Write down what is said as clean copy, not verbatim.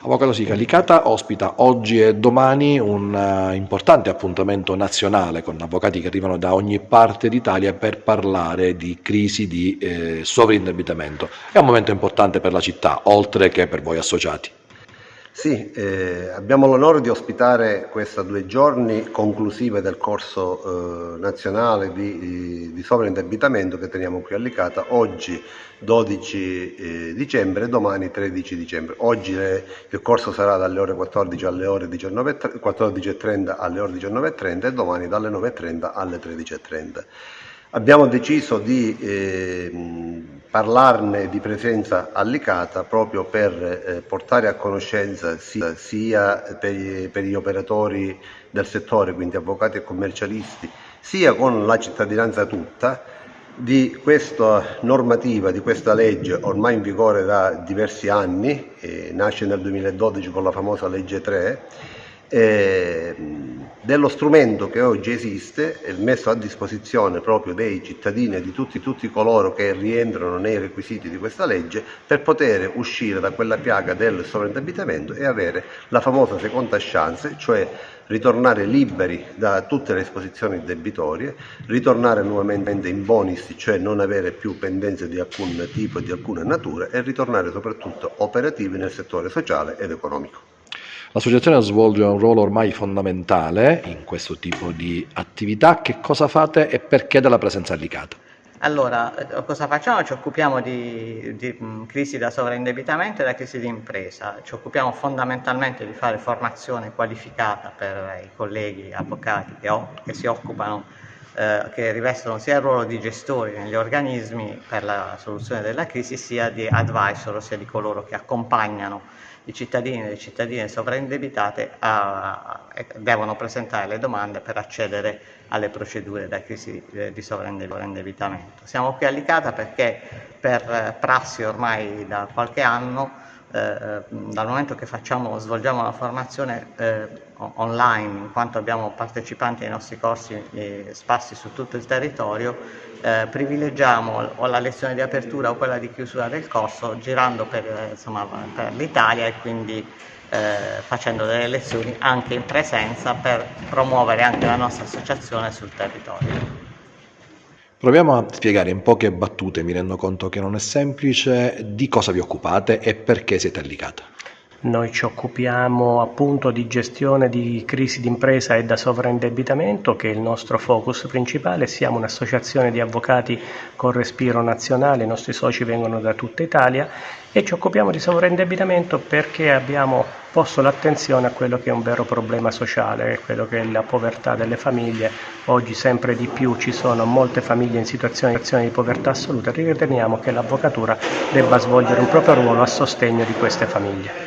Avvocato Sica, Licata ospita oggi e domani un importante appuntamento nazionale con avvocati che arrivano da ogni parte d'Italia per parlare di crisi di sovraindebitamento. È un momento importante per la città, oltre che per voi associati. Sì, abbiamo l'onore di ospitare questa 2 giorni conclusive del corso nazionale di sovraindebitamento che teniamo qui a Licata, oggi 12 dicembre e domani 13 dicembre. Oggi il corso sarà dalle ore 14 alle ore 14.30 alle ore 19.30 e domani dalle 9.30 alle 13.30. Abbiamo deciso di parlarne di presenza a Licata proprio per portare a conoscenza sia per gli operatori del settore, quindi avvocati e commercialisti, sia con la cittadinanza tutta, di questa normativa, di questa legge ormai in vigore da diversi anni, nasce nel 2012 con la famosa legge 3, dello strumento che oggi esiste e messo a disposizione proprio dei cittadini e di tutti coloro che rientrano nei requisiti di questa legge per poter uscire da quella piaga del sovraindebitamento e avere la famosa seconda chance, cioè ritornare liberi da tutte le esposizioni debitorie, ritornare nuovamente in bonis, cioè non avere più pendenze di alcun tipo e di alcuna natura e ritornare soprattutto operativi nel settore sociale ed economico. L'associazione svolge un ruolo ormai fondamentale in questo tipo di attività. Che cosa fate e perché della presenza a Licata? Allora, cosa facciamo? Ci occupiamo di crisi da sovraindebitamento e da crisi di impresa. Ci occupiamo fondamentalmente di fare formazione qualificata per i colleghi avvocati che si occupano, che rivestono sia il ruolo di gestori negli organismi per la soluzione della crisi, sia di advisor, ossia di coloro che accompagnano i cittadini e le cittadine sovraindebitate devono presentare le domande per accedere alle procedure da crisi di sovraindebitamento. Siamo qui a Licata perché per prassi ormai da qualche anno, dal momento che svolgiamo la formazione online, in quanto abbiamo partecipanti ai nostri corsi sparsi su tutto il territorio, privilegiamo o la lezione di apertura o quella di chiusura del corso girando per l'Italia e quindi facendo delle lezioni anche in presenza per promuovere anche la nostra associazione sul territorio. Proviamo a spiegare in poche battute, mi rendo conto che non è semplice, di cosa vi occupate e perché siete a Licata. Noi ci occupiamo appunto di gestione di crisi d'impresa e da sovraindebitamento, che è il nostro focus principale. Siamo un'associazione di avvocati con respiro nazionale, i nostri soci vengono da tutta Italia e ci occupiamo di sovraindebitamento perché abbiamo posto l'attenzione a quello che è un vero problema sociale, quello che è la povertà delle famiglie. Oggi sempre di più ci sono molte famiglie in situazioni di povertà assoluta e riteniamo che l'avvocatura debba svolgere un proprio ruolo a sostegno di queste famiglie.